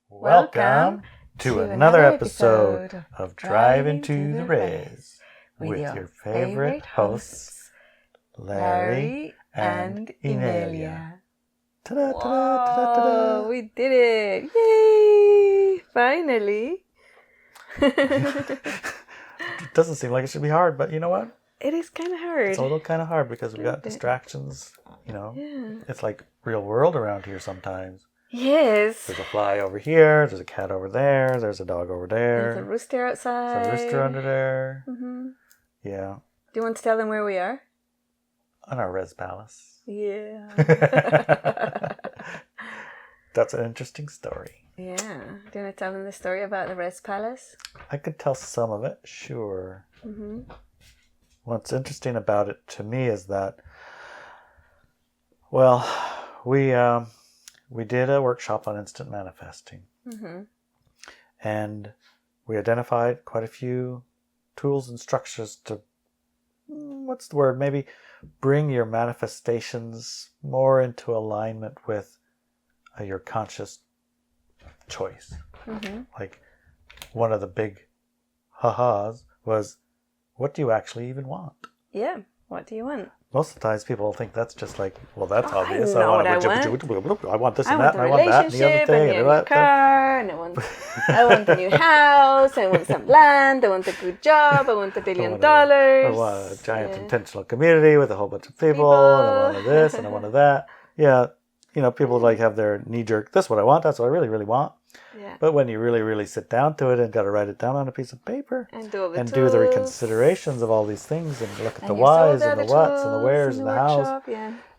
Welcome to another episode of Drive Into the Res with your favorite hosts, Larry and Enelia. Ta-da, ta-da, ta-da, ta-da. We did it! Yay! Finally! It doesn't seem like it should be hard, but you know what? It is kind of hard. It's a little kind of hard because we got distractions, It's like real world around here sometimes. Yes. There's a fly over here, there's a cat over there, there's a dog over there. There's a rooster outside. There's a rooster under there. Mm-hmm. Yeah. Do you want to tell them where we are? On our Res Palace. Yeah. That's an interesting story. Yeah. Do you want to tell them the story about the Res Palace? I could tell some of it, sure. Mm-hmm. What's interesting about it to me is that, well, we did a workshop on instant manifesting. Mm-hmm. And we identified quite a few tools and structures to, what's the word, maybe bring your manifestations more into alignment with your conscious choice. Mm-hmm. Like, one of the big ha-has was, what do you actually even want? Yeah. What do you want? Most of the times people think that's just like, well, that's obvious. I know what I want this I and want that, the and I want that, and the other relationship, thing, and a new car, and I want a new house, I want some land, I want a good job, I want $1 billion. I want a giant intentional community with a whole bunch of people. And I wanted this, and I wanted that. Yeah, people like have their knee-jerk, this is what I want, that's what I really, really want. Yeah. But when you really, really sit down to it and got to write it down on a piece of paper and do the reconsiderations of all these things and look at the whys and the whats and the wheres and the hows,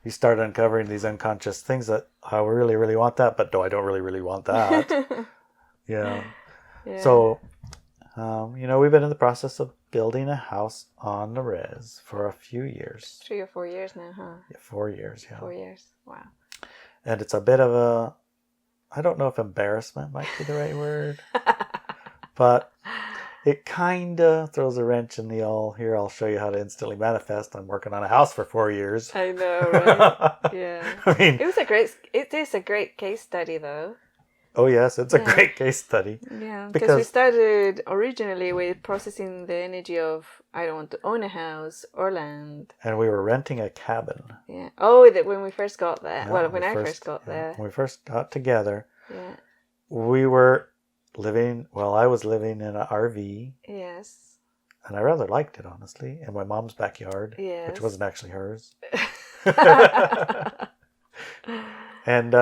you start uncovering these unconscious things that I really, really want that, but no, I don't really, really want that. Yeah. So, we've been in the process of building a house on the res for a few years. 3 or 4 years now, huh? Yeah, 4 years, yeah. 4 years, wow. And it's a bit of a, I don't know if embarrassment might be the right word, but it kind of throws a wrench in the here, I'll show you how to instantly manifest. I'm working on a house for 4 years. I know, right? Yeah. I mean, it is a great case study, though. Oh, yes, it's a great case study. Yeah, because we started originally with processing the energy of, I don't want to own a house or land. And we were renting a cabin. Yeah. Oh, when we first got there. Yeah, well, when I first got there. When we first got together. Yeah. We were I was living in an RV. Yes. And I rather liked it, honestly, in my mom's backyard. Yes. Which wasn't actually hers. And,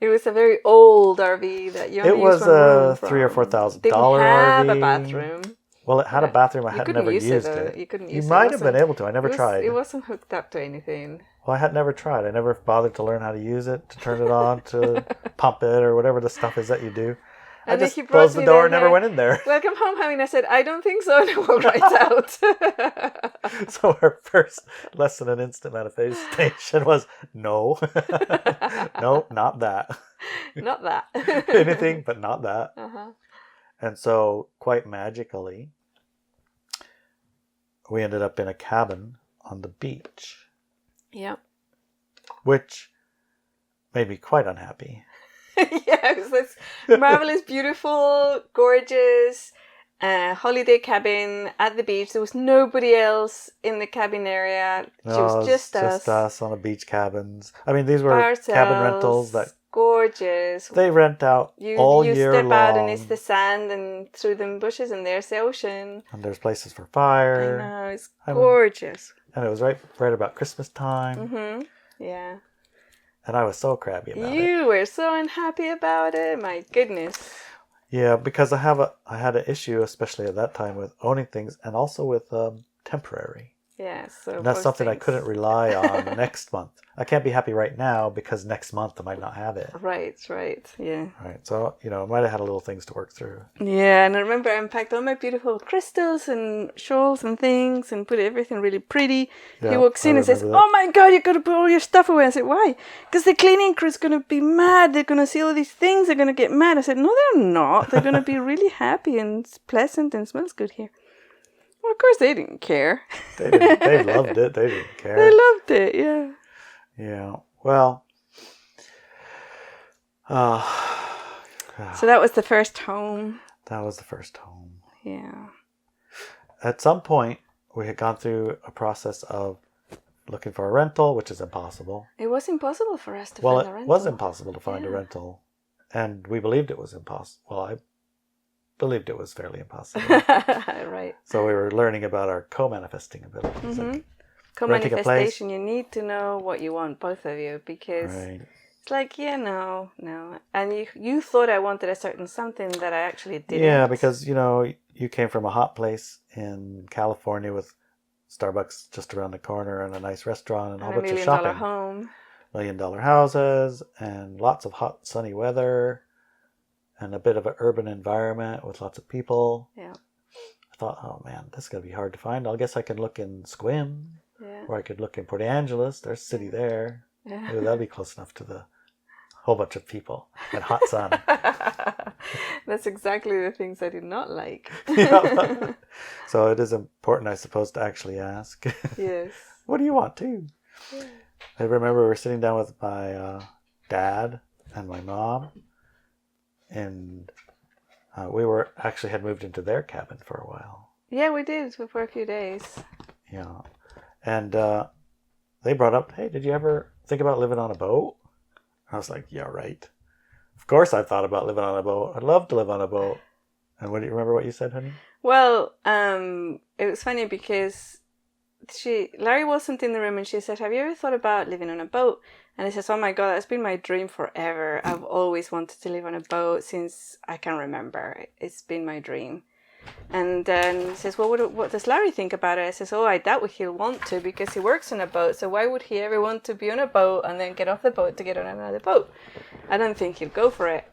it was a very old RV that you only used one room. It was a $3,000 or $4,000 didn't have RV. a bathroom. Well, it had a bathroom. I had never used it. You couldn't use it. You might have been able to. I never tried. It wasn't hooked up to anything. Well, I had never tried. I never bothered to learn how to use it, to turn it on, to pump it, or whatever the stuff is that you do. And I just closed the door and never went in there. Welcome home, honey. And I said, I don't think so. And I walked right out. So our first lesson in instant manifestation was, no. No, not that. Not that. Anything but not that. Uh-huh. And so, quite magically, we ended up in a cabin on the beach. Yeah. Which made me quite unhappy. Yeah, it was this marvelous, beautiful, gorgeous holiday cabin at the beach. There was nobody else in the cabin area. It was just us. Just us on the beach cabins. I mean, these were cabin rentals that... Gorgeous. They rent out all year long. You step out and it's the sand and through the bushes and there's the ocean. And there's places for fire. I know, it's gorgeous. And it was right about Christmas time. Mm-hmm. Yeah. And I was so crabby about it. You were so unhappy about it. My goodness. Yeah, because I had an issue, especially at that time, with owning things and also with temporary. Yeah, so and that's something I couldn't rely on next month. I can't be happy right now because next month I might not have it. Right, yeah. Right, so, I might have had a little things to work through. Yeah, and I remember I unpacked all my beautiful crystals and shawls and things and put everything really pretty. Yeah, he walks in and says, oh my God, you got to put all your stuff away. I said, why? Because the cleaning crew's going to be mad. They're going to see all these things. They're going to get mad. I said, no, they're not. They're going to be really happy and it's pleasant and smells good here. Well, of course, they didn't care. They loved it. They didn't care. They loved it, yeah. Yeah. Well, So that was the first home. That was the first home. Yeah. At some point, we had gone through a process of looking for a rental, which is impossible. It was impossible for us to find a rental. Well, it was impossible to find a rental. And we believed it was impossible. Well, I believed it was fairly impossible. Right. So we were learning about our co-manifesting abilities. Mm-hmm. Co-manifestation, you need to know what you want, both of you, because it's like, no. And you thought I wanted a certain something that I actually didn't. Yeah, because, you came from a hot place in California with Starbucks just around the corner and a nice restaurant and a whole bunch of shopping. $1 million home. $1 million houses and lots of hot, sunny weather and a bit of an urban environment with lots of people. Yeah. I thought, oh man, this is going to be hard to find. I guess I can look in Sequim, or I could look in Port Angeles. There's a city there. Yeah. Ooh, that'd be close enough to the whole bunch of people and hot sun. That's exactly the things I did not like. So it is important, I suppose, to actually ask. Yes. What do you want too? Yeah. I remember we were sitting down with my dad and my mom, and we had moved into their cabin for a while. Yeah, we did for a few days. Yeah, and they brought up, hey, did you ever think about living on a boat? I was like, yeah, right. Of course I thought about living on a boat. I'd love to live on a boat. And what do you remember what you said, honey? Well, it was funny because Larry wasn't in the room and she said, have you ever thought about living on a boat? And I says, oh my God, that's been my dream forever. I've always wanted to live on a boat since I can remember. It's been my dream. And then he says, well, what does Larry think about it? I says, oh, I doubt he'll want to because he works on a boat. So why would he ever want to be on a boat and then get off the boat to get on another boat? I don't think he'll go for it.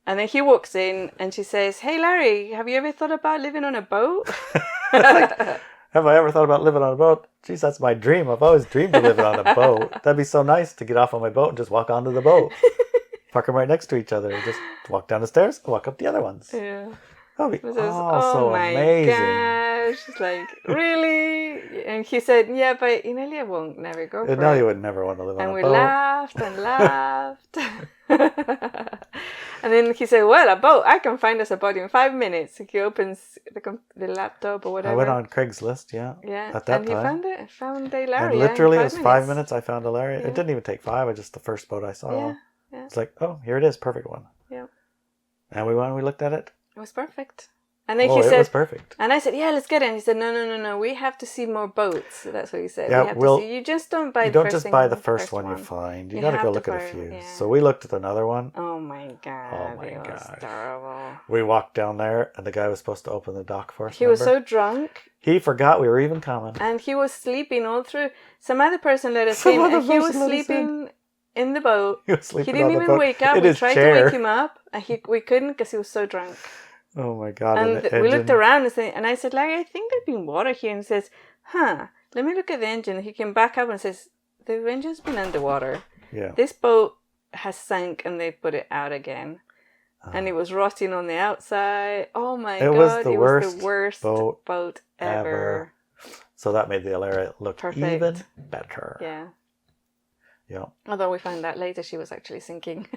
And then he walks in and she says, hey, Larry, have you ever thought about living on a boat? Have I ever thought about living on a boat? Jeez, that's my dream. I've always dreamed of living on a boat. That'd be so nice to get off on my boat and just walk onto the boat. Park them right next to each other. Just walk down the stairs and walk up the other ones. Yeah. Oh my amazing. Gosh. It's like, really? And he said, yeah, but Inelia won't never go for it. Inelia would never want to live on a boat. And we laughed and laughed. And then he said, well, a boat, I can find us a boat in 5 minutes. He opens the laptop or whatever. I went on Craigslist, yeah. At that time. He found a Larry. And literally, it was 5 minutes. I found a Larry. Yeah. It didn't even take 5. Just the first boat I saw. Yeah. It's like, oh, here it is. Perfect one. Yeah. And we went and we looked at it. It was perfect. And then he said, it was perfect. And I said, yeah, let's get it. And he said, no, we have to see more boats. So that's what he said. Yeah, we have to see. You just don't buy the first one you find. You got to go look at a few. Yeah. So we looked at another one. Oh my God. It was terrible. We walked down there and the guy was supposed to open the dock for us. He was so drunk. He forgot we were even coming. And he was sleeping all through. Some other person let us in and he was sleeping in the boat. He didn't even wake up. We tried to wake him up and we couldn't because he was so drunk. Oh my God. And we looked around and I said, Larry, I think there's been water here. And he says, let me look at the engine. He came back up and says, the engine's been underwater. Yeah. This boat has sank and they put it out again. And it was rotting on the outside. Oh my God. It was the worst boat ever. So that made the Alaria look even better. Yeah. Yeah. Although we found out later she was actually sinking.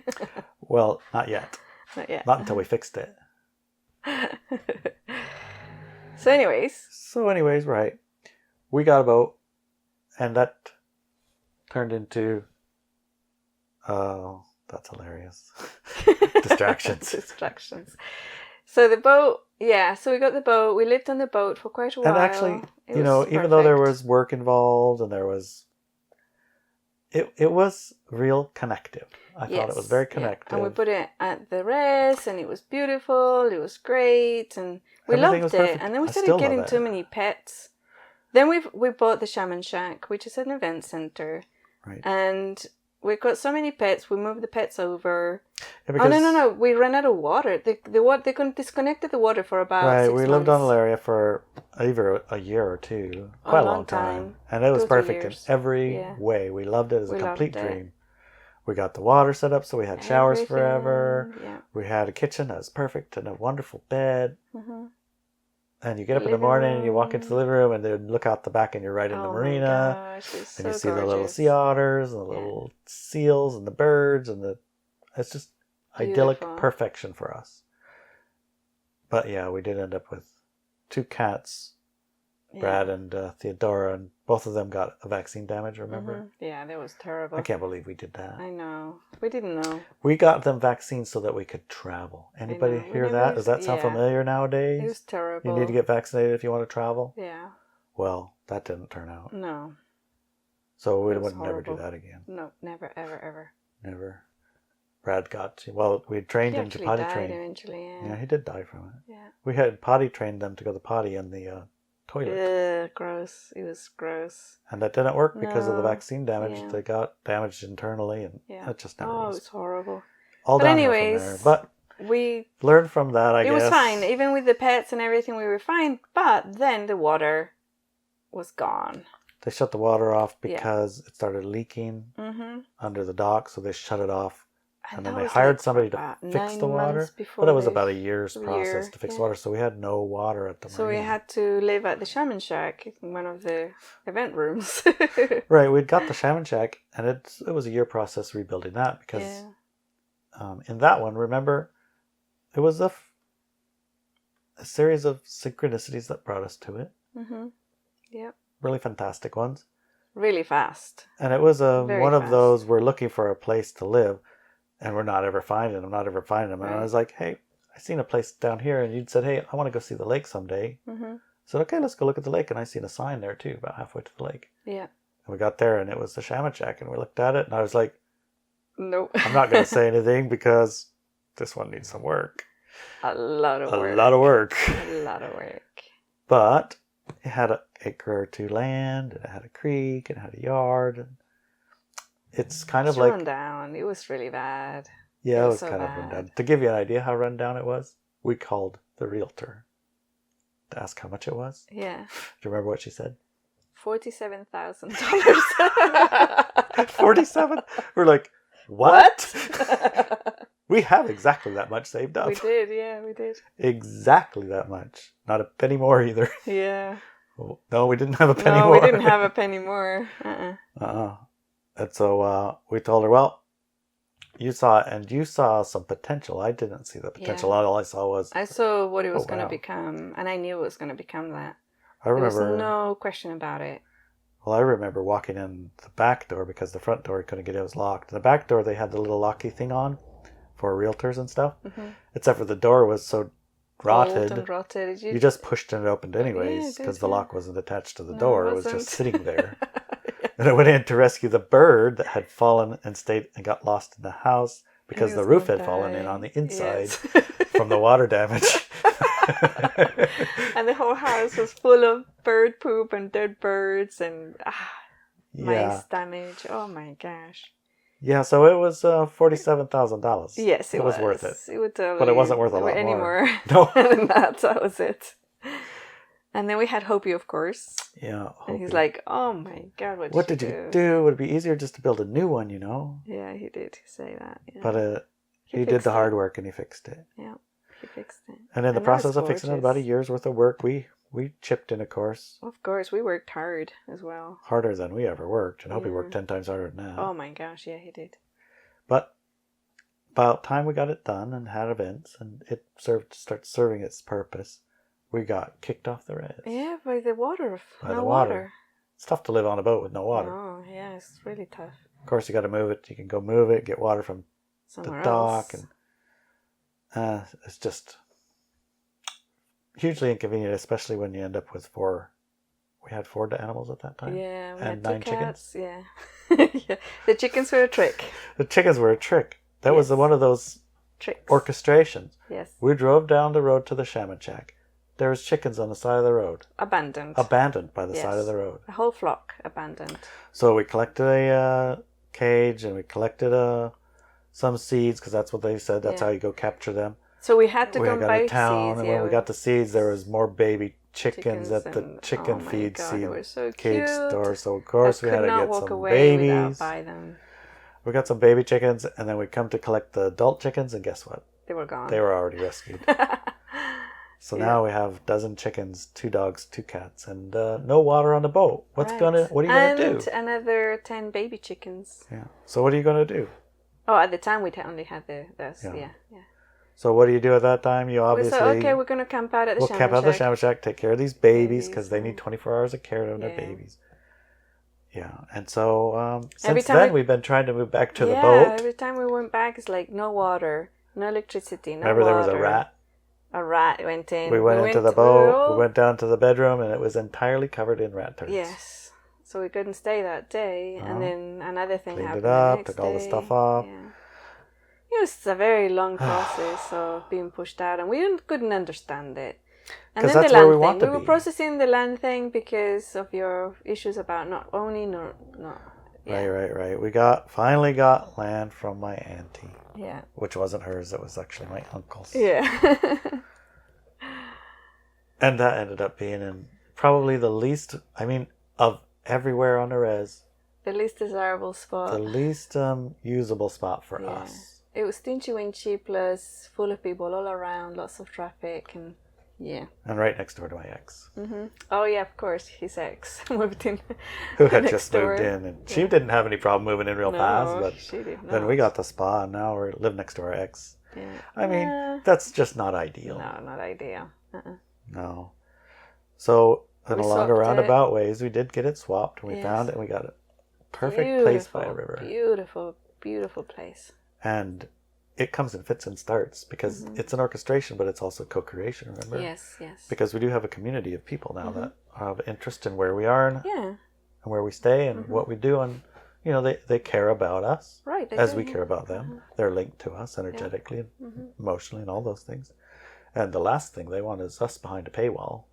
Well, not yet. Not yet. Not until we fixed it. So anyways, right. We got a boat and that turned into that's hilarious. Distractions. So the boat, so we got the boat. We lived on the boat for quite a while. And actually, even though there was work involved and there was it was real connective. I thought it was very connective. Yeah. And we put it at the rest and it was beautiful. It was great. And we loved it. Perfect. And then we started getting too many pets. Then we bought the Shaman Shack, which is an event center. Right. And we got so many pets. We moved the pets over. Yeah, no. We ran out of water. They disconnected the water for about 6 months. We lived on Alaria for either a year or two. Quite a long time. And it was perfect in every way. We loved it. It was a complete dream. We got the water set up so we had showers forever. Yeah. We had a kitchen that was perfect and a wonderful bed. Mm-hmm. And you get up in the morning and you walk into the living room and then look out the back and you're right in the marina. Gosh, and you see the little sea otters and the little seals and the birds and it's just idyllic perfection for us. But yeah, we did end up with 2 cats, Brad and Theodora, and both of them got a vaccine damage, remember? Mm-hmm. Yeah, that was terrible. I can't believe we did that. I know. We didn't know. We got them vaccines so that we could travel. Anybody hear that? Does that sound familiar nowadays? It was terrible. You need to get vaccinated if you want to travel? Yeah. Well, that didn't turn out. No. So we would never do that again. No, never, ever, ever. Never. Brad we trained him to potty train. Eventually, yeah, he did die from it. Yeah. We had potty trained them to go to the potty in the toilet. Gross. It was gross. And that didn't work because of the vaccine damage. Yeah. They got damaged internally, and it just never was. Oh, it's horrible. But anyways, but we learned from that, I guess. It was fine. Even with the pets and everything, we were fine. But then the water was gone. They shut the water off because it started leaking under the dock, so they shut it off. And then they hired somebody to fix the water. But it was about a year's process to fix water, so we had no water at the marina. So we had to live at the Shaman Shack, one of the event rooms. Right, we'd got the Shaman Shack, and it was a year process rebuilding that, because in that one, remember, it was a series of synchronicities that brought us to it. Mm-hmm. Yep. Really fantastic ones. Really fast. And it was one of those, we're looking for a place to live, and we're not ever finding them. And I was like, hey, I seen a place down here, and you'd said, hey, I want to go see the lake someday. Mm-hmm. I said, okay, let's go look at the lake. And I seen a sign there too, about halfway to the lake. Yeah. And we got there, and it was the Shaman Shack, and we looked at it, and I was like, nope. I'm not going to say anything because this one needs some work. A lot of work. A lot of work. But it had an acre or 2 land, and it had a creek, and it had a yard, and it's kind of like... run down. It was really bad. Yeah, it was so kind of run down. To give you an idea how run down it was, we called the realtor to ask how much it was. Yeah. Do you remember what she said? $47,000. 47? We're like, what? We have exactly that much saved up. We did, yeah, we did. Exactly that much. Not a penny more either. Yeah. No, we didn't have a penny more. No, we didn't have a penny more. And so we told her, well, you saw some potential. I didn't see the potential. Yeah. All I saw was... I saw what it was going to become, and I knew it was going to become that. I remember... There was no question about it. Well, I remember walking in the back door because the front door couldn't get in. It was locked. In the back door, they had the little locky thing on for realtors and stuff. Mm-hmm. Except for the door was so rotted. Old and rotted. You just pushed it open anyways because the lock wasn't attached to the door. It was just sitting there. And I went in to rescue the bird that had fallen and got lost in the house because the roof had fallen in on the inside from the water damage. And the whole house was full of bird poop and dead birds and mice damage. Oh my gosh. Yeah, so it was $47,000. Yes, it was worth it. It would totally but it wasn't worth a lot anymore. No. Than that was it. And then we had Hopi, of course. Yeah. Hopi. And he's like, oh my God, what did you do? It would be easier just to build a new one, you know? Yeah, he did say that. Yeah. But he did the hard work and he fixed it. Yeah, he fixed it. And in the process of fixing it, about a year's worth of work, we chipped in, of course. Of course, we worked hard as well. Harder than we ever worked. And Hopi worked 10 times harder than that. Oh my gosh, yeah, he did. But about time we got it done and had events and it started serving its purpose, we got kicked off the res. Yeah, by the water. By the water. It's tough to live on a boat with no water. Oh, yeah, it's really tough. Of course, you got to move it. You can go move it, get water from somewhere the dock. else. And it's just hugely inconvenient, especially when you end up with 4. We had 4 animals at that time. Yeah, we had 9 chickens. Yeah. Yeah. The chickens were a trick. The chickens were a trick. That was one of those tricks. Orchestrations. Yes. We drove down the road to the Shaman Shack. There was chickens on the side of the road. Abandoned by the side of the road. A whole flock abandoned. So we collected a cage and we collected some seeds because that's what they said. That's how you go capture them. So we had to go buy seeds. And when we got the seeds, there was more baby chickens at the chicken feed seed cage store. So of course we had to get some babies. Buy them. We got some baby chickens, and then we come to collect the adult chickens, and guess what? They were gone. They were already rescued. So now we have 12 chickens, 2 dogs, 2 cats, and no water on the boat. What are you gonna do? And another 10 baby chickens. Yeah. So what are you gonna do? Oh, at the time we only had those. Yeah. So what do you do at that time? You obviously... We said, okay, we're going to camp out at the Shaman Shack. We'll camp out at the Shaman Shack, take care of these babies, because they need 24 hours of care of their babies. Yeah, and so since then we've been trying to move back to the boat. Yeah, every time we went back, it's like no water, no electricity, no Remember water. There was a rat? A rat went in. We went into the boat, we went down to the bedroom, and it was entirely covered in rat turds. Yes. So we couldn't stay that day, and then another thing happened. Cleaned it up, took all the stuff off. Yeah. It was a very long process of being pushed out, and we couldn't understand it. And then that's the land where we thing. We were processing the land thing because of your issues about not owning or not. Yeah. Right. We finally got land from my auntie. Yeah. Which wasn't hers, it was actually my uncle's. Yeah. And that ended up being in probably the least, of everywhere on the res. The least desirable spot. The least usable spot for us. It was stingy winchy plus full of people all around, lots of traffic, and And right next door to my ex. Mm-hmm. Oh yeah, of course, his ex moved in. Who had just moved in, and she didn't have any problem moving in real fast, but she did not. Then we got the spa, and now we live next to our ex. Yeah. That's just not ideal. No, not ideal. No. So in a longer roundabout ways, we did get it swapped, and we found it, and we got a perfect place by a river. Beautiful place. And it comes in fits and starts because it's an orchestration, but it's also co-creation, remember? Yes. Because we do have a community of people now that have interest in where we are and where we stay and what we do. And, they care about us as we care about them. They're linked to us energetically and emotionally and all those things. And the last thing they want is us behind a paywall.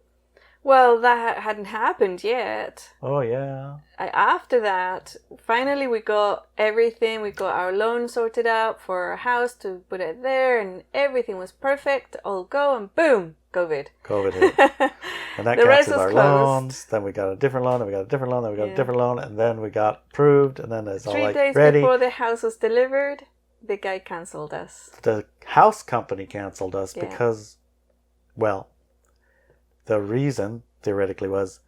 Well, that hadn't happened yet. Oh, yeah. After that, finally we got everything. We got our loan sorted out for our house to put it there, and everything was perfect. All go, and boom, COVID hit. And that canceled our loans. Then we got a different loan, then we got a different loan, then we got a different loan, and then we got approved, and then it's all like ready. 3 days before the house was delivered, the guy canceled us. The house company canceled us because, the reason, theoretically, was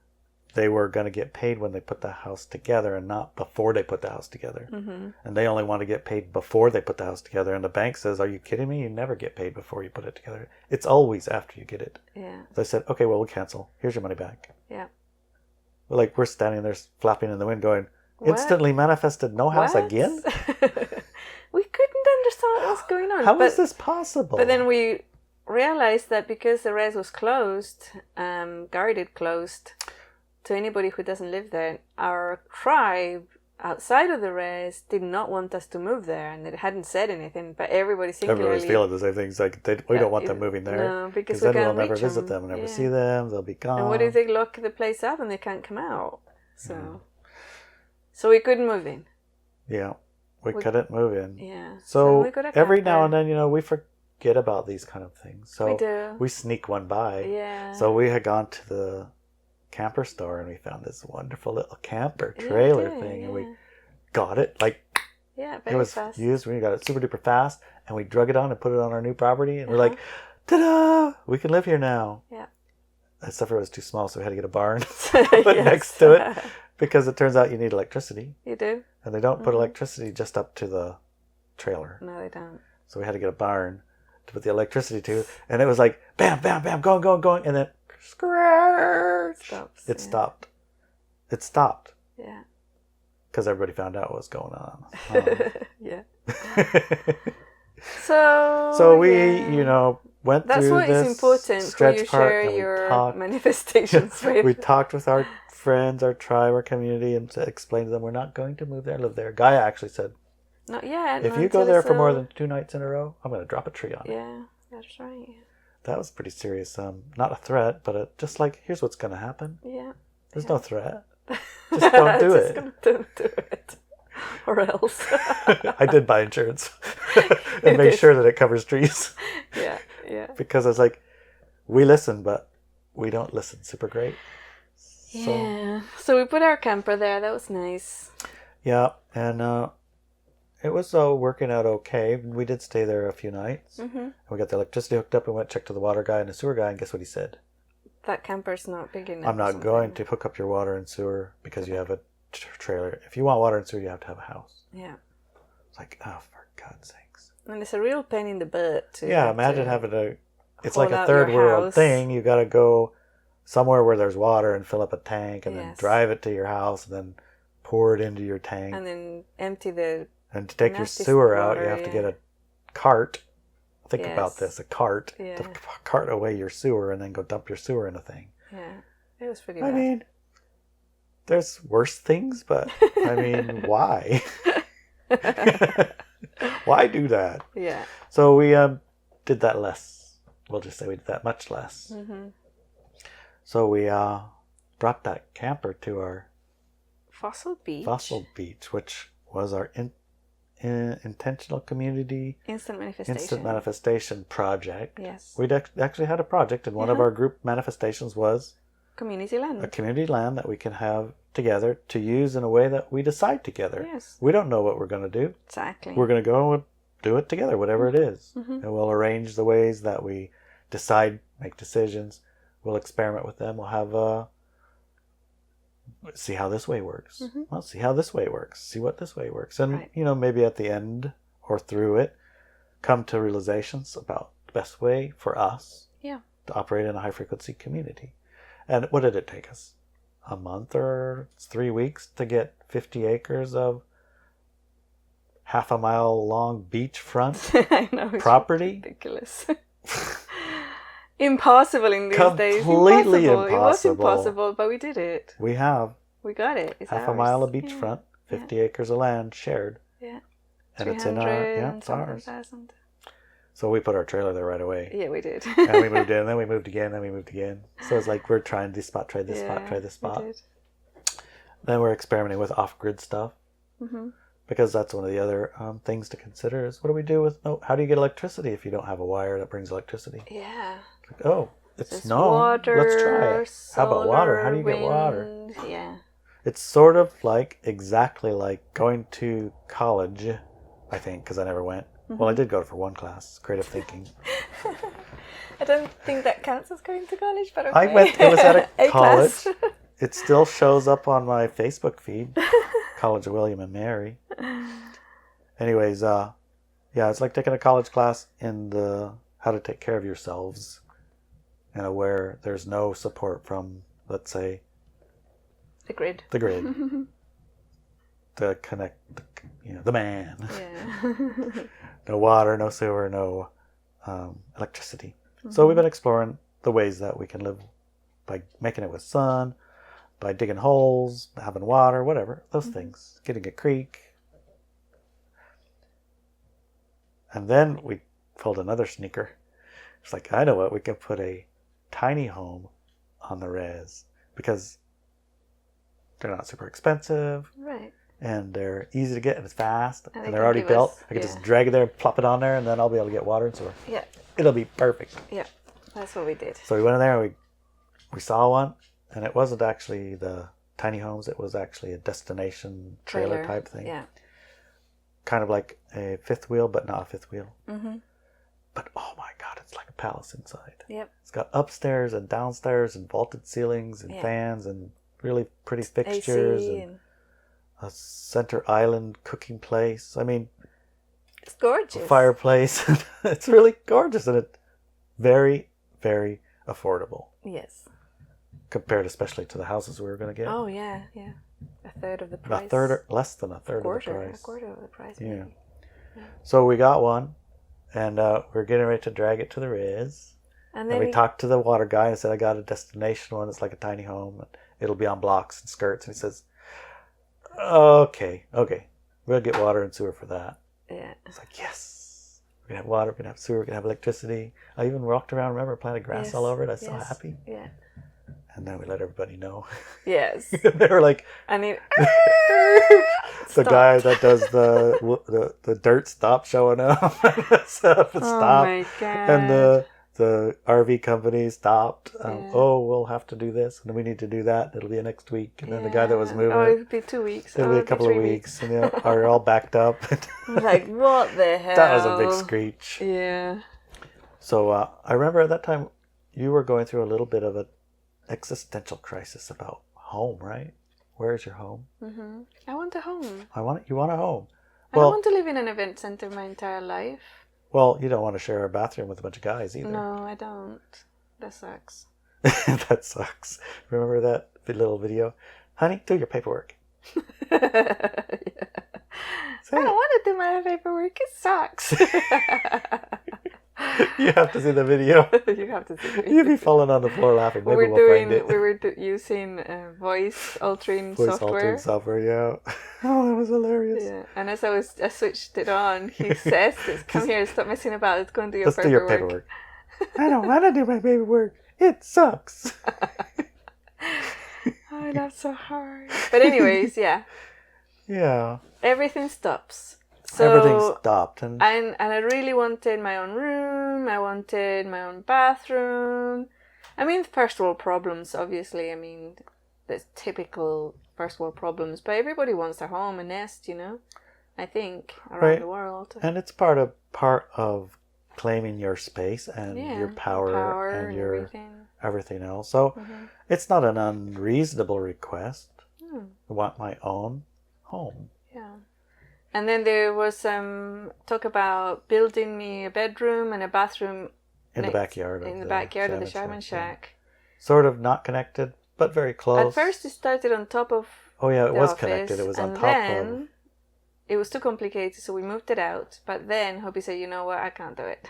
they were going to get paid when they put the house together and not before they put the house together. Mm-hmm. And they only want to get paid before they put the house together. And the bank says, are you kidding me? You never get paid before you put it together. It's always after you get it. Yeah. So I said, okay, well, we'll cancel. Here's your money back. Yeah. We're standing there flapping in the wind going, instantly manifested no house again? We couldn't understand what was going on. How is this possible? But then we realized that because the res was closed, guarded closed to anybody who doesn't live there, our tribe outside of the res did not want us to move there, and it hadn't said anything, but everybody's feeling the same things. Like we don't want them moving there. No, because then we'll never visit them, we'll never see them. They'll be gone. And what if they lock the place up and they can't come out? So we couldn't move in. Yeah, we couldn't move in. Yeah. So every now and then, we forget about these kind of things. So we do. We sneak one by. Yeah. So we had gone to the camper store and we found this wonderful little camper trailer thing, and we got it very fast. Used. We got it super duper fast, and we drug it on and put it on our new property, and we're like, ta-da! We can live here now. Yeah. Except for it was too small, so we had to get a barn put next to it, because it turns out you need electricity. You do. And they don't put electricity just up to the trailer. No, they don't. So we had to get a barn to put the electricity to, and it was like bam, bam, bam, going, and then scratch. It stopped. It stopped. Yeah. Because everybody found out what was going on. Yeah. So we, went that's through what this is important stretch for you part, share your manifestations with. We talked with our friends, our tribe, our community, and explained to them we're not going to move there, live there. Gaia actually said, not yet. If you go there for more than 2 nights in a row, I'm going to drop a tree on it. Yeah, that's right. That was pretty serious. Not a threat, but just like, here's what's going to happen. Yeah. There's no threat. Just don't do it. Don't do it. Or else. I did buy insurance and make sure that it covers trees. Yeah. Because I was like, we listen, but we don't listen super great. So we put our camper there. That was nice. Yeah, and it was working out okay. We did stay there a few nights. Mm-hmm. We got the electricity hooked up and went checked to the water guy and the sewer guy, and guess what he said? That camper's not big enough. I'm not going to hook up your water and sewer because you have a trailer. If you want water and sewer, you have to have a house. Yeah. It's like, oh, for God's sakes. And it's a real pain in the butt. Imagine having to... It's like a third world thing. You got to go somewhere where there's water and fill up a tank and then drive it to your house and then pour it into your tank. And then empty the... And to take your sewer out, you have to get a cart. Think about this, a cart. To cart away your sewer and then go dump your sewer in a thing. Yeah, it was pretty bad. I mean, there's worse things, but I mean, why? Why do that? Yeah. So we did that less. We'll just say we did that much less. Mm-hmm. So we brought that camper to our Fossil Beach, which was our intentional community instant manifestation project. Yes. We actually had a project, and one of our group manifestations was community land. A community land that we can have together to use in a way that we decide together. Yes. We don't know what we're going to do. Exactly. We're going to go and do it together, whatever it is. Mm-hmm. And we'll arrange the ways that we decide, make decisions. We'll experiment with them. We'll have see how this way works. Mm-hmm. Well, see how this way works. See what this way works. And, maybe at the end or through it, come to realizations about the best way for us to operate in a high-frequency community. And what did it take us? A month or 3 weeks to get 50 acres of half a mile long beachfront property? Ridiculous. Impossible in these days. Completely impossible. It was impossible, but we did it. We got it. It's half a mile of beachfront, 50 acres of land shared. Yeah. And it's in it's ours. So we put our trailer there right away. Yeah, we did. And we moved in, then we moved again, then we moved again. So it's like we're trying this spot, try this spot, try this spot. We did. Then we're experimenting with off-grid stuff. Mm-hmm. Because that's one of the other things to consider is what do we do with how do you get electricity if you don't have a wire that brings electricity? Yeah. Like, it's known. Water, let's try it. Solar, how about water? How do you get water? Yeah. It's sort of exactly like going to college, I think, because I never went. Mm-hmm. Well, I did go for one class, creative thinking. I don't think that counts as going to college, but okay. I went, it was at a college. Class. It still shows up on my Facebook feed, College of William and Mary. Anyways, it's like taking a college class in the how to take care of yourselves, where there's no support from, let's say, the grid. To connect, the man. Yeah. No water, no sewer, no electricity. Mm-hmm. So we've been exploring the ways that we can live by making it with sun, by digging holes, having water, whatever, those things. Getting a creek. And then we pulled another sneaker. It's like, I know what, we can put a tiny home on the res because they're not super expensive. Right. And they're easy to get and it's fast. And they're already built. I can just drag it there and plop it on there and then I'll be able to get water and sewer. Yeah. It'll be perfect. Yeah. That's what we did. So we went in there and we saw one. And it wasn't actually the tiny homes. It was actually a destination trailer type thing. Yeah. Kind of like a fifth wheel, but not a fifth wheel. Mm-hmm. But oh my God, it's like a palace inside. Yep. It's got upstairs and downstairs and vaulted ceilings and fans and really pretty fixtures and a center island cooking place. I mean, it's gorgeous. A fireplace. It's really gorgeous and it's very, very affordable. Yes. Compared especially to the houses we were going to get. Oh, yeah. A third of the price. Less than a third of the price. A quarter of the price. Yeah. So we got one, and we're getting ready to drag it to the res. And then we talked to the water guy and said, I got a destination one. It's like a tiny home. And it'll be on blocks and skirts. And he says, okay. We'll get water and sewer for that. Yeah. It's like, yes. We're going to have water. We're going to have sewer. We're going to have electricity. I even walked around, remember, planted grass all over it. I was so happy. Yeah. And then we let everybody know. Yes. They were like... I mean... the guy that does the dirt stopped showing up. Stopped. Oh my God. And the RV company stopped. We'll have to do this. And we need to do that. It'll be next week. And then the guy that was moving... it'll be 2 weeks. It'll be a couple of weeks. And are all backed up. Like, what the hell? That was a big screech. Yeah. So I remember at that time, you were going through a little bit of an existential crisis about home, right? Where's your home? Mm-hmm. I want a home. You want a home. I don't want to live in an event center my entire life. Well, you don't want to share a bathroom with a bunch of guys either. No, I don't. That sucks. That sucks. Remember that little video? Honey, do your paperwork. Yeah. I don't want to do my paperwork. It sucks. You have to see the video. You have to see the video. You'd be falling on the floor laughing. Maybe we'll find it. We were using voice altering voice software. Altering software, yeah. Oh, that was hilarious. Yeah, and as I switched it on, he says this, come here, stop messing about it, go and do your paperwork. Let's do your paperwork. I don't want to do my paperwork. It sucks. Oh, that's so hard. But anyways, yeah. Yeah. Everything stops. So, everything stopped. And I really wanted my own room. I wanted my own bathroom. I mean, first world problems, obviously. I mean, there's typical first world problems. But everybody wants their home, a nest, you know, I think, around the world. And it's part of claiming your space and your power and your everything else. So it's not an unreasonable request. I want my own home. Yeah. And then there was talk about building me a bedroom and a bathroom in the backyard. In the backyard of the Shaman Shack. Sort of not connected, but very close. At first, it started on top of. Oh yeah, it was connected. It was on top of. It was too complicated, so we moved it out. But then Hobie said, "You know what? I can't do it."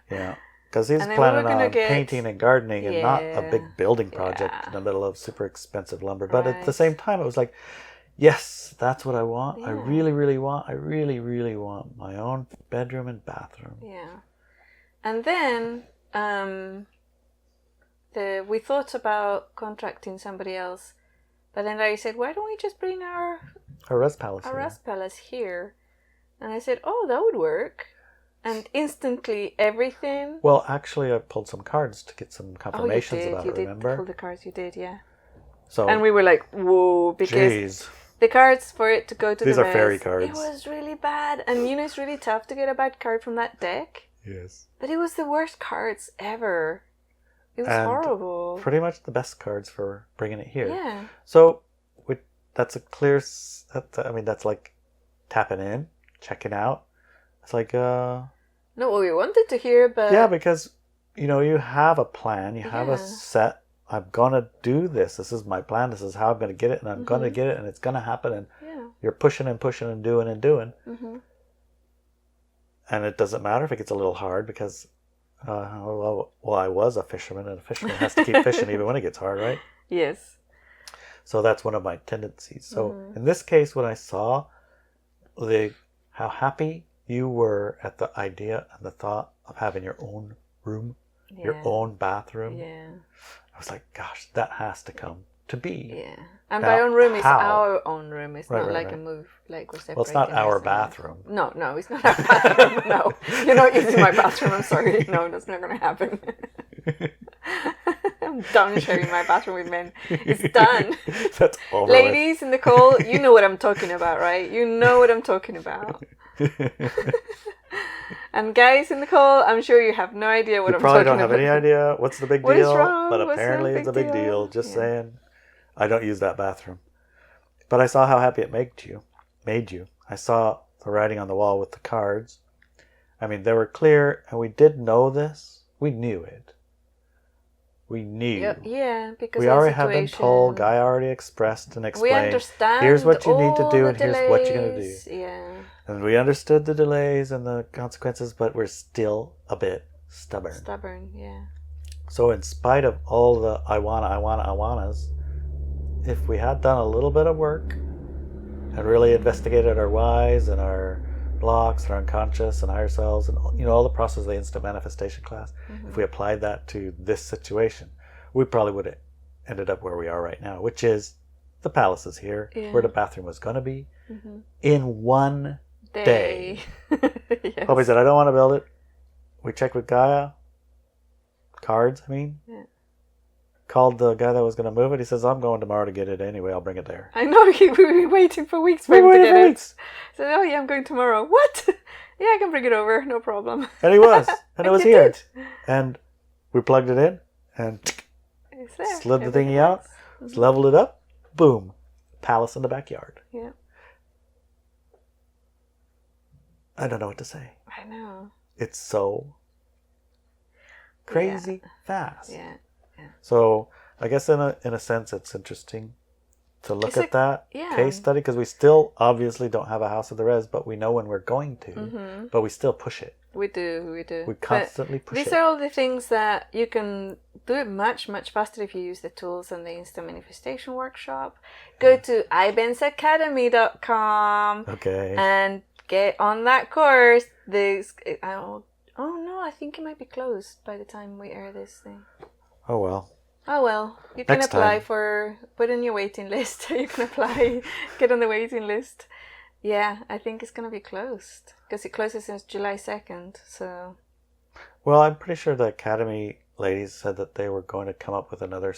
Yeah, because he's planning on painting and gardening and not a big building project in the middle of super expensive lumber. But at the same time, it was like. Yes, that's what I want. Yeah. I really, really want my own bedroom and bathroom. Yeah. And then we thought about contracting somebody else. But then Larry said, why don't we just bring our Rest Palace here? And I said, oh, that would work. And instantly everything... Well, actually, I pulled some cards to get some confirmations about it, remember? You did pull the cards, you did, yeah. So, and we were like, whoa, because the cards for it to go to these are fairy cards. It was really bad. And you know, it's really tough to get a bad card from that deck. Yes. But it was the worst cards ever. It was horrible. Pretty much the best cards for bringing it here. Yeah. So, that's a clear... that's like tapping in, checking out. It's like... Not what we wanted to hear, but... Yeah, because, you know, you have a plan. You have a set... I'm gonna do this. This is my plan. This is how I'm gonna get it, and I'm gonna get it, and it's gonna happen. And you're pushing and pushing and doing and doing. And it doesn't matter if it gets a little hard because, well, I was a fisherman, and a fisherman has to keep fishing even when it gets hard, right? Yes. So that's one of my tendencies. So in this case, when I saw how happy you were at the idea and the thought of having your own room, your own bathroom. Yeah. I was like, gosh, that has to come to be. Yeah. And my own room is our own room. It's not like a move, like we're separated. Well, it's not our bathroom. No, it's not our bathroom. No. You're not using my bathroom. I'm sorry. No, that's not going to happen. I'm done sharing my bathroom with men. It's done. That's over. Ladies in the call, you know what I'm talking about, right? You know what I'm talking about. And guys in the call, I'm sure you have no idea what I'm talking about. You probably don't have any idea what's the big deal. What is wrong? But apparently it's a big deal. Just saying. I don't use that bathroom. But I saw how happy it made you. I saw the writing on the wall with the cards. I mean, they were clear, and we did know this. We knew it. We knew. Yeah, because we already have been told. Guy already expressed and explained. We understand. Here's what you need to do, and here's what you're going to do. Yeah. And we understood the delays and the consequences, but we're still a bit stubborn. Yeah. So in spite of all the I wannas, if we had done a little bit of work and really investigated our whys and our blocks and our unconscious and higher selves and all the process of the instant manifestation class, if we applied that to this situation, we probably would have ended up where we are right now, which is the palace is here, where the bathroom was going to be, in one day. Yes. Hobie said, I don't want to build it. We checked with Gaia. Cards, I mean. Yeah. Called the guy that was going to move it. He says, I'm going tomorrow to get it anyway. I'll bring it there. I know. We've been waiting for weeks for him to get it. I said, oh yeah, I'm going tomorrow. What? Yeah, I can bring it over. No problem. And he was. And it was here. Did. And we plugged it in and slid the thingy out, leveled it up. Boom. Palace in the backyard. Yeah. I don't know what to say. I know. It's so crazy fast. Yeah. So I guess in a sense it's interesting to look at that case study, because we still obviously don't have a house of the res, but we know when we're going to, but we still push it. We do. We constantly push it. These are all the things that you can do it much, much faster if you use the tools in the Instant Manifestation Workshop. Go to ibensacademy.com and get on that course. Oh no, I think it might be closed by the time we air this thing. Oh well. You can put in your waiting list. You can apply, get on the waiting list. Yeah, I think it's going to be closed because it closes since July 2nd. So. Well, I'm pretty sure the Academy ladies said that they were going to come up with another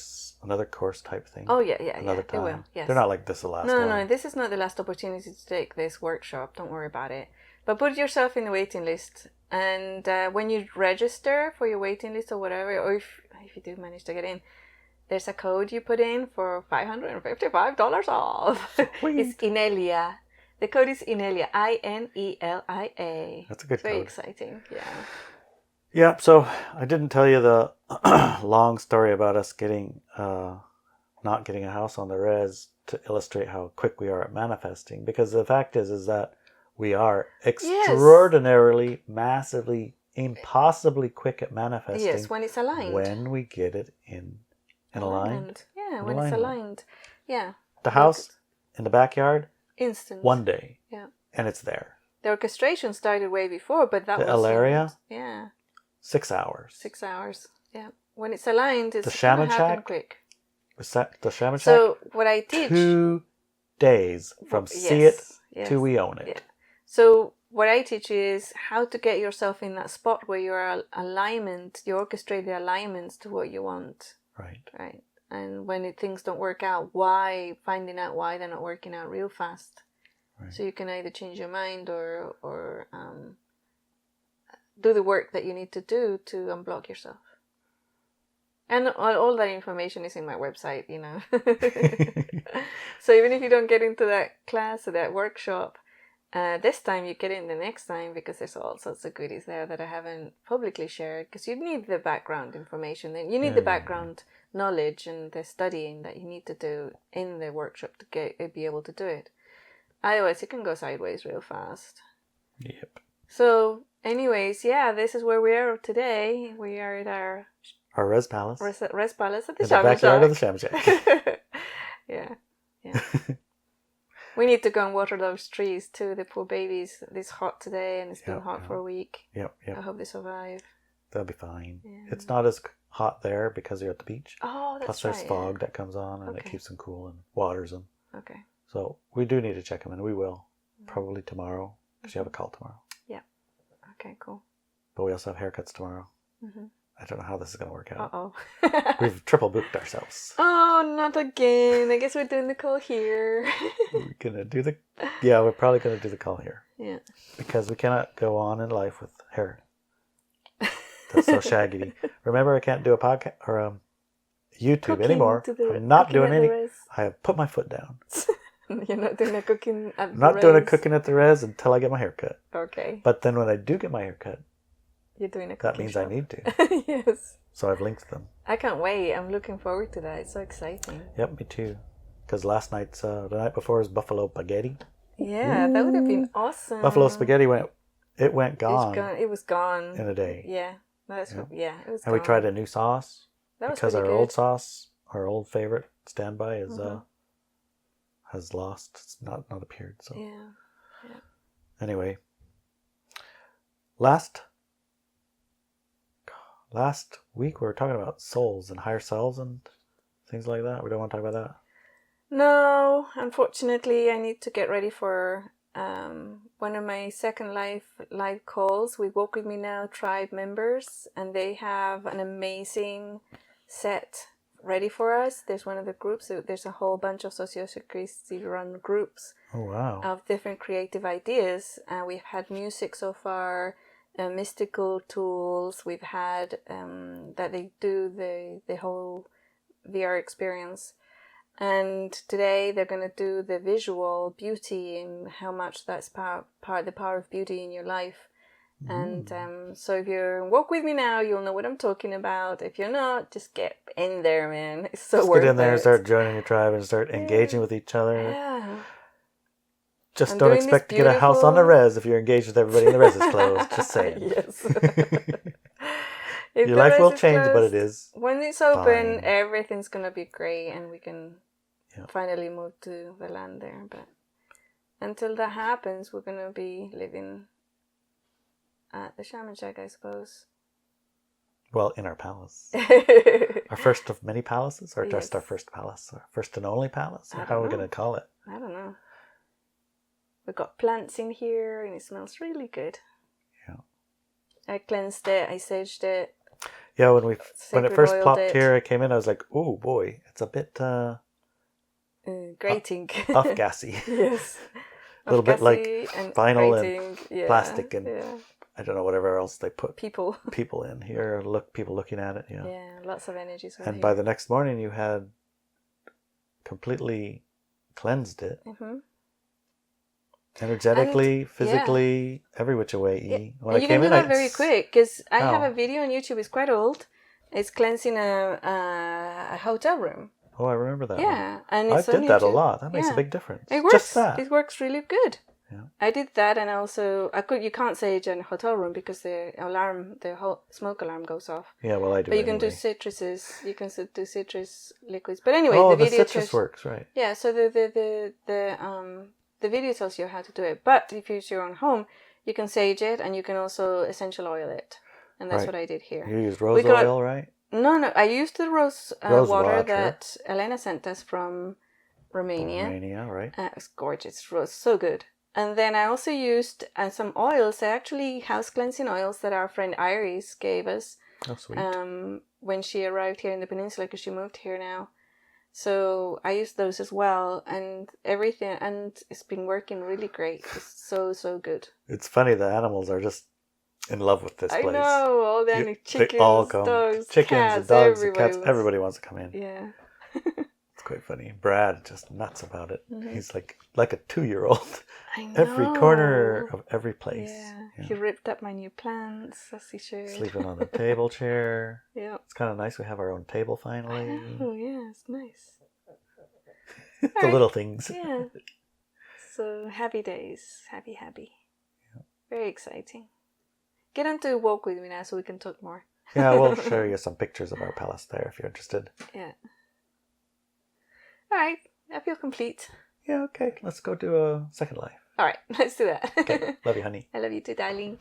course type thing. Oh yeah, another time. They will. Yes. They're not like this the last one. No, this is not the last opportunity to take this workshop. Don't worry about it. But put yourself in the waiting list, and when you register for your waiting list or whatever, or if you do manage to get in, there's a code you put in for $555 off. It's Inelia. The code is Inelia. Inelia. That's a good code. Very exciting. Yeah. Yeah. So I didn't tell you the long story about us not getting a house on the res to illustrate how quick we are at manifesting. Because the fact is that we are extraordinarily, massively, impossibly quick at manifesting. Yes, when it's aligned. When we get it in alignment. Yeah, when it's aligned. Yeah. The house in the backyard. Instant. One day. Yeah. And it's there. The orchestration started way before, but that was... The Alaria? Yeah. 6 hours. 6 hours. Yeah. When it's aligned, it's going to happen quick. The Shaman Shack? So what I teach... 2 days from see it to we own it. Yeah. So what I teach is how to get yourself in that spot where your alignment, you orchestrate the alignments to what you want. Right. And when things don't work out, finding out why they're not working out real fast. Right. So you can either change your mind or do the work that you need to do to unblock yourself. And all that information is in my website, you know. So even if you don't get into that class or that workshop, this time you get in the next time, because there's all sorts of goodies there that I haven't publicly shared, because you need the background information and you need the background knowledge and the studying that you need to do in the workshop to be able to do it. Otherwise it can go sideways real fast. Yep. So anyways, this is where we are today. We are at our Res Palace. Res Palace at the backyard of the Shaman Shack. Yeah. We need to go and water those trees too, the poor babies. It's hot today and it's been hot for a week. Yep. I hope they survive. They'll be fine. Yeah. It's not as hot there because you're at the beach. Oh, that's Plus there's fog that comes on and it keeps them cool and waters them. Okay. So we do need to check them, and we will. Probably tomorrow, because you have a call tomorrow. Yeah. Okay, cool. But we also have haircuts tomorrow. Mm-hmm. I don't know how this is going to work out. Uh-oh. We've triple booked ourselves. Oh, not again. I guess we're doing the call here. We're probably going to do the call here. Yeah. Because we cannot go on in life with hair. That's so shaggy. Remember, I can't do a podcast or YouTube anymore. I'm not doing any. I have put my foot down. You're not doing a cooking at the res? I'm not doing a cooking at the res until I get my hair cut. Okay. But then when I do get my hair cut, you're doing a cooking that means show. I need to. Yes. So I've linked them. I can't wait. I'm looking forward to that. It's so exciting. Yep, me too. Because the night before was buffalo spaghetti. Yeah, that would have been awesome. Buffalo spaghetti went gone. It was gone. In a day. Yeah. It was and gone. We tried a new sauce. That was because our good. old sauce, our old favorite standby is has lost. It's not appeared. So anyway, last week we were talking about souls and higher selves and things like that. We don't want to talk about that. No, unfortunately, I need to get ready for one of my second live calls with Walk With Me Now tribe members, and they have an amazing set ready for us. There's one of the groups. There's a whole bunch of Sociosecrecy run groups. Oh wow! Of different creative ideas. We've had music so far, mystical tools. We've had that they do the whole VR experience. And today they're going to do the visual beauty and how much that's the power of beauty in your life. And so if you walk with me now, you'll know what I'm talking about. If you're not, just get in there, man. It's so worth it. Get in there and start joining your tribe and start engaging with each other. Yeah. Just don't expect to get a house on the res if you're engaged with everybody and the res is closed. Just saying. Yes. Your life will change, closed, but it is. When it's open, everything's going to be great and we can finally move to the land there. But until that happens, we're going to be living at the Shaman Shack, I suppose. Well, in our palace. Our first of many palaces? Or just our first palace? Our first and only palace? Or how are we going to call it? I don't know. We've got plants in here and it smells really good. Yeah. I cleansed it, I saged it. Yeah, when it first plopped here, I came in, I was like, oh boy, it's a bit... grating. Off-gassy. Yes. A little bit like vinyl and plastic and I don't know, whatever else they put people in here. People looking at it, Yeah, lots of energy. And by the next morning, you had completely cleansed it. Mm-hmm. Energetically, physically, every which way. Yeah. When you can do that very quick because I have a video on YouTube. It's quite old. It's cleansing a hotel room. Oh, I remember that. Yeah, and I did that a lot. That makes a big difference. It works. Just that. It works really good. Yeah. I did that, and also you can't sage in a hotel room because the whole smoke alarm goes off. Yeah, well, I do. But you can do citruses. You can do citrus liquids. But anyway, the citrus works, right? Yeah. So the video tells you how to do it. But if you use your own home, you can sage it, and you can also essential oil it, and that's what I did here. You used rose oil, right? No. I used the rose water that Elena sent us from Romania. Romania, right? It's gorgeous. Rose, so good. And then I also used some oils, actually house cleansing oils that our friend Iris gave us. Oh, sweet. When she arrived here in the peninsula, because she moved here now. So I used those as well, and everything, and it's been working really great. It's so good. It's funny, the animals are just in love with this place. I know, all the chickens, they all come. Dogs, chickens, cats, dogs, and cats. Everybody wants to come in. Yeah. It's quite funny. Brad just nuts about it. Mm-hmm. He's like a 2-year-old. I know. Every corner of every place. Yeah. He ripped up my new plants, as he should. Sleeping on the table chair. Yeah. It's kind of nice. We have our own table finally. Oh yeah, it's nice. The little things. Yeah. So happy days. Happy. Yeah. Very exciting. Get on to walk with me now so we can talk more. Yeah, we'll show you some pictures of our palace there if you're interested. Yeah. All right. I feel complete. Yeah, okay. Let's go do a second life. All right. Let's do that. Okay. Love you, honey. I love you too, darling.